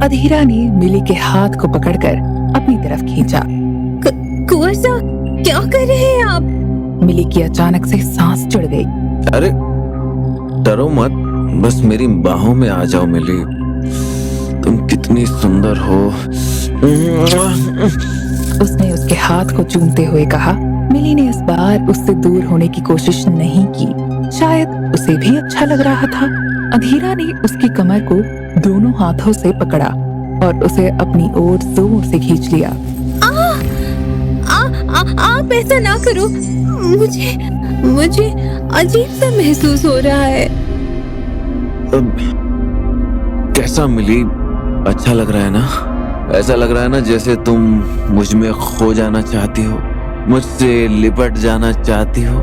अधीरा ने मिली के हाथ को पकड़कर अपनी तरफ खींचा। कुंवर साहब, क्या कर रहे हैं आप? मिली की अचानक से सांस चढ़ गई। अरे डरो मत, बस मेरी बाहों में आ जाओ मिली। तुम कितनी सुंदर हो। उसने उसके हाथ को चूमते हुए कहा। मिली ने इस बार उससे दूर होने की कोशिश नहीं की, शायद उसे भी अच्छा लग रहा था। अधीरा ने उसकी कमर को दोनों हाथों से पकड़ा और उसे अपनी ओर जोर से खींच लिया। आप ऐसा ना करो, मुझे अजीब सा महसूस हो रहा है। कैसा मिली, अच्छा लग रहा है ना? ऐसा लग रहा है ना जैसे तुम मुझ में खो जाना चाहती हो, मुझसे लिपट जाना चाहती हो।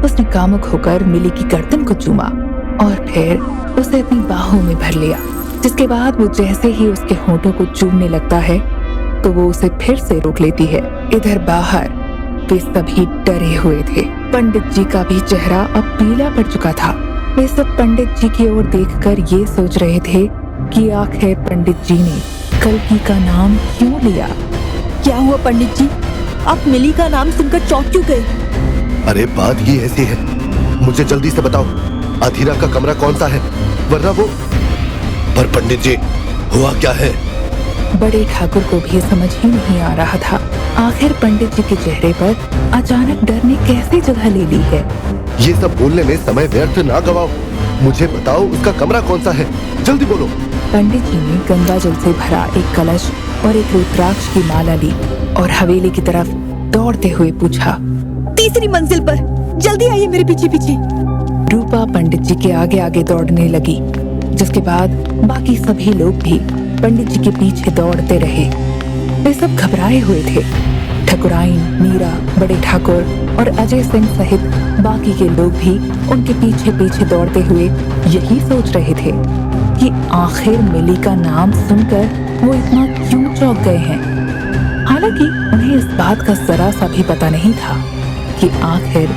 उसने कामुक होकर मिली की गर्दन को चूमा और फिर उसे अपनी बाहों में भर लिया, जिसके बाद वो जैसे ही उसके होठों को चूमने लगता है तो वो उसे फिर से रोक लेती है। इधर बाहर वे सभी डरे हुए थे। पंडित जी का भी चेहरा अब पीला पड़ चुका था। वे सब पंडित जी की ओर देखकर ये सोच रहे थे कि आखिर पंडित जी ने कल्कि का नाम क्यों लिया। क्या हुआ पंडित जी, आप मिली का नाम सुनकर चौंक क्यों गए? अरे बात ये ऐसी है, मुझे जल्दी से बताओ अधीरा का कमरा कौन सा है, वरना वो। पर पंडित जी, हुआ क्या है? बड़े ठाकुर को भी समझ ही नहीं आ रहा था आखिर पंडित जी के चेहरे पर अचानक डर ने कैसे जगह ले ली है। ये सब बोलने में समय व्यर्थ ना गवाओ, मुझे बताओ उसका कमरा कौन सा है, जल्दी बोलो। पंडित जी ने गंगा जल से भरा एक कलश और एक रुद्राक्ष की माला ली और हवेली की तरफ दौड़ते हुए पूछा, तीसरी मंजिल पर, जल्दी आइए मेरे पीछे पीछे। रूपा पंडित जी के आगे आगे दौड़ने लगी, जिसके बाद बाकी सभी लोग भी पंडित जी के पीछे दौड़ते रहे। वे सब घबराए हुए थे। ठकुराइन, मीरा, बड़े ठाकुर और अजय सिंह सहित बाकी के लोग भी उनके पीछे पीछे दौड़ते हुए यही सोच रहे थे कि आखिर मिली का नाम सुनकर वो इतना क्यों चौंक गए हैं। हालांकि उन्हें इस बात का जरा सा भी पता नहीं था कि आखिर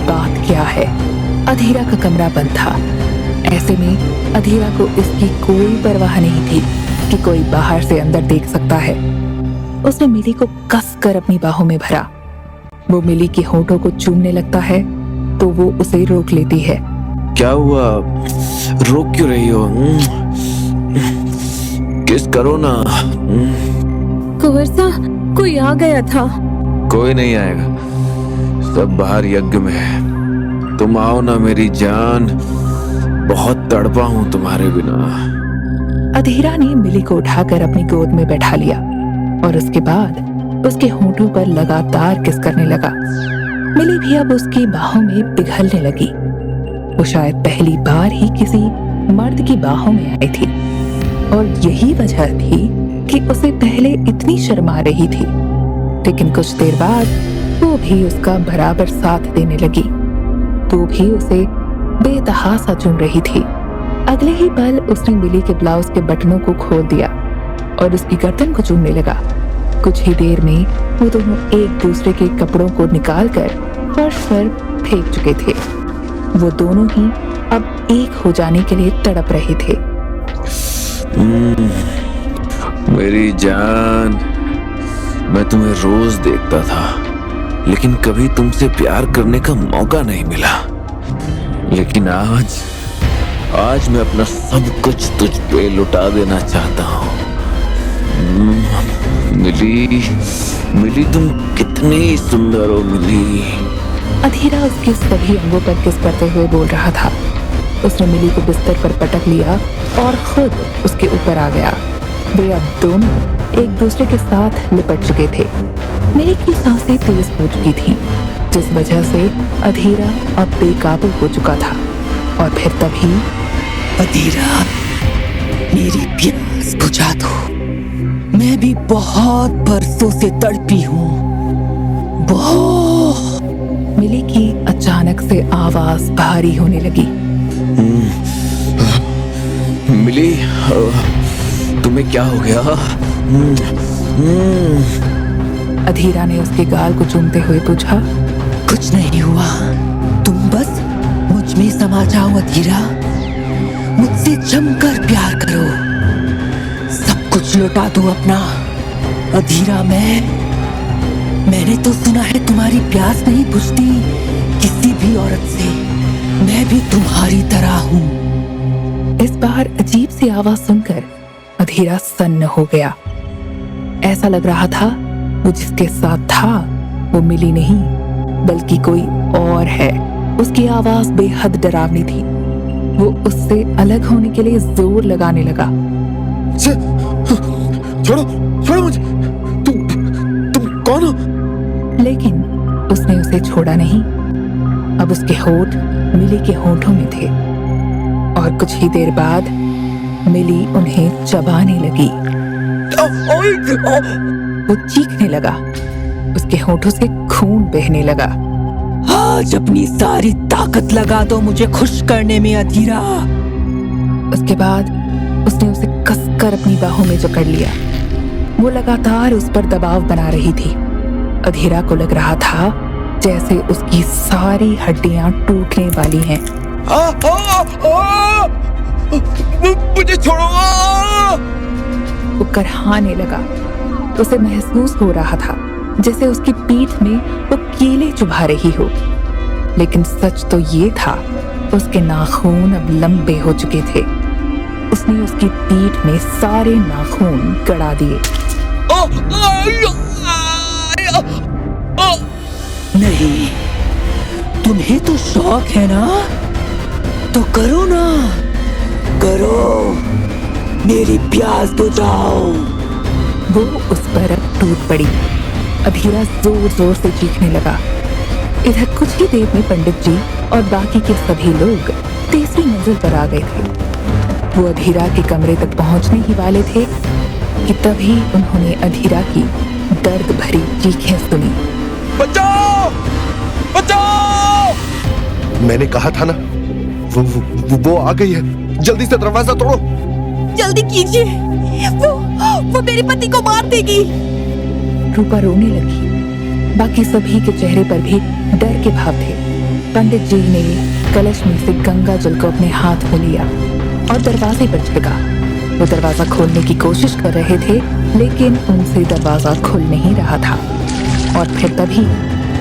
बात क्या है। अधीरा का कमरा बंद था। ऐसे में अधीरा को इसकी कोई परवाह नहीं थी कि कोई बाहर से अंदर देख सकता है। उसने मिली को कसकर अपनी बाहों में भरा। वो मिली के होठों को चूमने लगता है तो वो उसे रोक लेती है। क्या हुआ, रोक क्यों रही हो? किस करो ना। कुंवर साहब, कोई आ गया था। कोई नहीं आएगा, सब बाहर यज्ञ में है। तुम आओ ना मेरी जान, बहुत तड़पा हूं तुम्हारे बिना। अधीरा ने मिली को उठाकर अपनी गोद में बैठा लिया और उसके बाद उसके होठों पर लगातार किस करने लगा। मिली भी अब उसकी बाहों में पिघलने लगी। वो शायद पहली बार ही किसी मर्द की बाहों में आई थी और यही वजह थी कि उसे पहले इतनी शर्म आ रही थी। लेकिन कुछ देर बाद वो भी उसका बराबर साथ देने लगी। तो भी उसे बेतहासा चुन रही थी। अगले ही पल उसने मिली के ब्लाउज के बटनों को खोल दिया और उसकी गर्दन को चूमने लगा। कुछ ही देर में वो दोनों एक दूसरे के कपड़ों को निकालकर फर्श पर फेंक चुके थे। वो दोनों ही अब एक हो जाने के लिए तड़प रहे थे। मेरी जान, मैं तुम्हें रोज देखता था, लेकिन कभी तुमसे प्यार करने का मौका नहीं मिला। लेकिन आज मैं अपना सब कुछ तुझ पे लुटा देना चाहता हूँ। मिली तुम कितनी सुंदर हो मिली। अधीरा उसके सभी अंगों पर किस करते हुए बोल रहा था। उसने मिली को बिस्तर पर पटक लिया और खुद उसके ऊपर आ गया। वे अब दोनों एक दूसरे के साथ लिपट चुके थे। मिली की सांसें तेज हो चुकी थीं, जिस वजह से अधीरा अब बेकाबू हो चुका था। और फिर तभी अधीरा, मेरी प्यास बुझा दो, मैं भी बहुत बरसों से तड़पी हूँ, बहुत। मिली की अचानक से आवाज भारी होने लगी। मिली, तुम्हें क्या हो गया? अधीरा ने उसके गाल को चूमते हुए पूछा। कुछ नहीं हुआ, तुम बस मुझ में समा जाओ अधीरा, मुझसे जमकर प्यार करो, सब कुछ कुछ लौटा दो अपना। अधीरा, मैंने तो सुना है तुम्हारी प्यास नहीं बुझती किसी भी औरत से। मैं भी तुम्हारी तरह हूँ। इस बार अजीब सी आवाज सुनकर अधीरा सन्न हो गया। ऐसा लग रहा था वो जिसके साथ था वो मिली नहीं बल्कि कोई और है। उसकी आवाज बेहद डरावनी थी। वो उससे अलग होने के लिए जोर लगाने लगा। छोड़ो छोड़ो मुझे, तुम कौन हो? लेकिन उसने उसे छोड़ा नहीं। अब उसके होंठ मिली के होंठों में थे और कुछ ही देर बाद मिली उन्हें चबाने लगी। वो चीखने लगा। उसके होंठों से खून बहने लगा। आज अपनी सारी ताकत लगा दो मुझे खुश करने में अधीरा। उसके बाद उसने उसे कसकर अपनी बाहों में जकड़ लिया। वो लगातार उस पर दबाव बना रही थी। अधीरा को लग रहा था जैसे उसकी सारी हड्डियां टूटने वाली हैं। मुझे छोड़ो। वो करहाने लगा। उसे महसूस हो रहा था जैसे उसकी पीठ में वो कीले चुभा रही हो। लेकिन सच तो ये था उसके नाखून अब लंबे हो चुके थे। उसने उसकी पीठ में सारे नाखून गड़ा दिए। नहीं, तुम्हें तो शौक है ना, तो करो ना, करो, मेरी प्यास बुझाओ। वो उस पर अब टूट पड़ी। अधीरा जोर जोर से चीखने लगा। इधर कुछ ही देर में पंडित जी और बाकी के सभी लोग तीसरी मंजिल पर आ गए थे। वो अधीरा के कमरे तक पहुंचने ही वाले थे कि तभी उन्होंने अधीरा की दर्द भरी चीखें सुनी। बचाओ! बचाओ! मैंने कहा था ना, वो आ गई है। जल्दी से दरवाजा तोड़ो। जल्दी कीजिए, वो मेरे पति को मार देगी। रूपा रोने लगी। बाकी सभी के चेहरे पर भी डर के भाव थे। पंडित जी ने कलश में से गंगा जल को अपने हाथ में लिया और दरवाजे पर छिड़का। वो दरवाजा खोलने की कोशिश कर रहे थे लेकिन उनसे दरवाजा खुल नहीं रहा था। और फिर तभी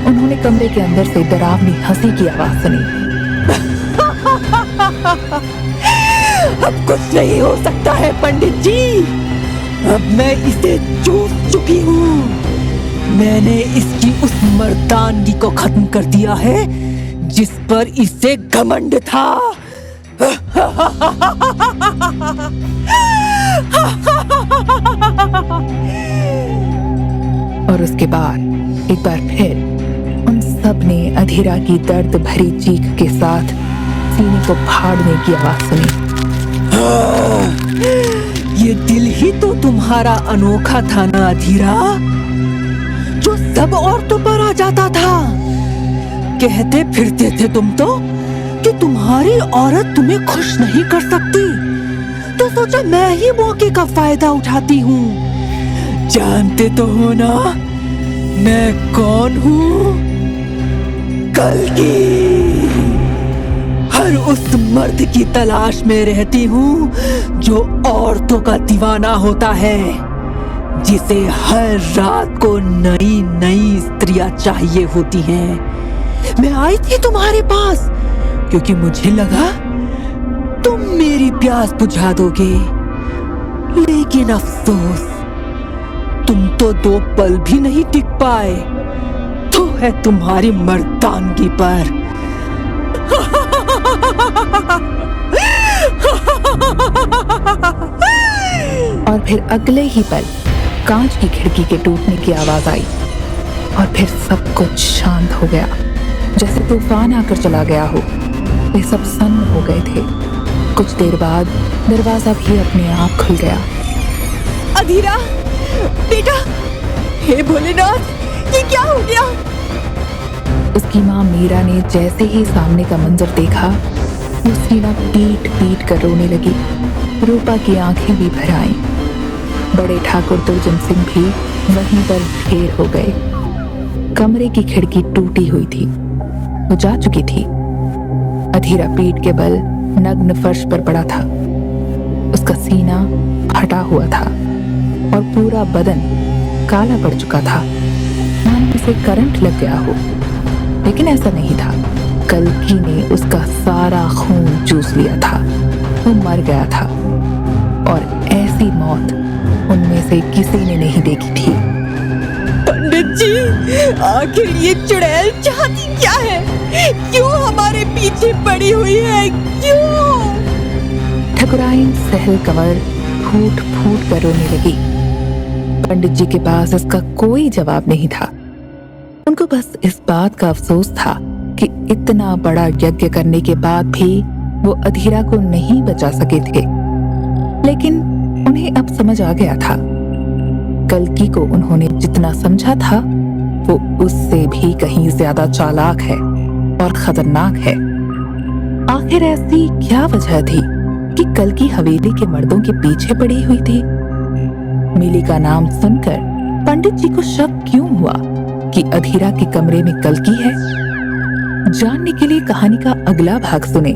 उन्होंने कमरे के अंदर से डरावनी हंसी की आवाज सुनी। अब कुछ नहीं हो सकता है पंडित जी। अब मैं इसे चूक चुकी हूँ। मैंने इसकी उस मर्दानगी को खत्म कर दिया है जिस पर इसे घमंड था। और उसके बाद एक बार फिर उन सब ने अधीरा की दर्द भरी चीख के साथ सीने को फाड़ने की आवाज सुनी। ये दिल ही तो तुम्हारा अनोखा था ना अधीरा, जो सब औरतों पर आ जाता था। कहते फिरते थे तुम तो कि तुम्हारी औरत तुम्हें खुश नहीं कर सकती, तो सोचा मैं ही मौके का फायदा उठाती हूँ। जानते तो हो ना मैं कौन हूँ? कल्कि। हर उस मर्द की तलाश में रहती हूँ जो औरतों का दीवाना होता है, जिसे हर रात को नई नई स्त्रियां चाहिए होती हैं। मैं आई थी तुम्हारे पास क्योंकि मुझे लगा तुम मेरी प्यास बुझा दोगे, लेकिन अफसोस तुम तो 2 पल भी नहीं टिक पाए। तो है तुम्हारी मर्दानगी पर। और फिर अगले ही पल कांच की खिड़की के टूटने की आवाज आई और फिर सब कुछ शांत हो गया, जैसे तूफान आकर चला गया हो। वे सब सन्न हो गए थे। कुछ देर बाद दरवाजा भी अपने आप खुल गया। अधीरा, बेटा, हे भोलेनाथ, ये क्या हो गया? उसकी माँ मीरा ने जैसे ही सामने का मंजर देखा, वो सीना पीट पीट कर रोने लगी। रूपा की आंखें भी भर आईं। बड़े ठाकुर दुर्जन सिंह भी वहीं पर ढेर हो गए। कमरे की खिड़की टूटी हुई थी, वो जा चुकी थी। अधीरा पीठ के बल नग्न फर्श पर पड़ा था। उसका सीना फटा हुआ था और पूरा बदन काला पड़ चुका था, मानो उसे करंट लग गया हो। लेकिन ऐसा नहीं था। कल्कि ने उसका सारा खून चूस लिया था। वो मर गया था और ऐसी मौत उनमें से किसी ने नहीं देखी थी। पंडित जी, आखिर ये चुड़ैल चाहती क्या है? क्यों हमारे पीछे पड़ी हुई है? क्यों? ठकुराइन सहल कंवर फूट फूट कर रोने लगी। पंडित जी के पास इसका कोई जवाब नहीं था। उनको बस इस बात का अफसोस था कि इतना बड़ा यज्ञ करने के बाद भी वो अधीरा को नहीं बचा सके थे। लेकिन उन्हें अब समझ आ गया था, कल्कि को उन्होंने जितना समझा था वो उससे भी कहीं ज्यादा चालाक है और खतरनाक है। आखिर ऐसी क्या वजह थी कि कल्कि हवेली के मर्दों के पीछे पड़ी हुई थी? मिली का नाम सुनकर पंडित जी को शक क्यों हुआ कि अधीरा के कमरे में कल्कि है? जानने के लिए कहानी का अगला भाग सुने।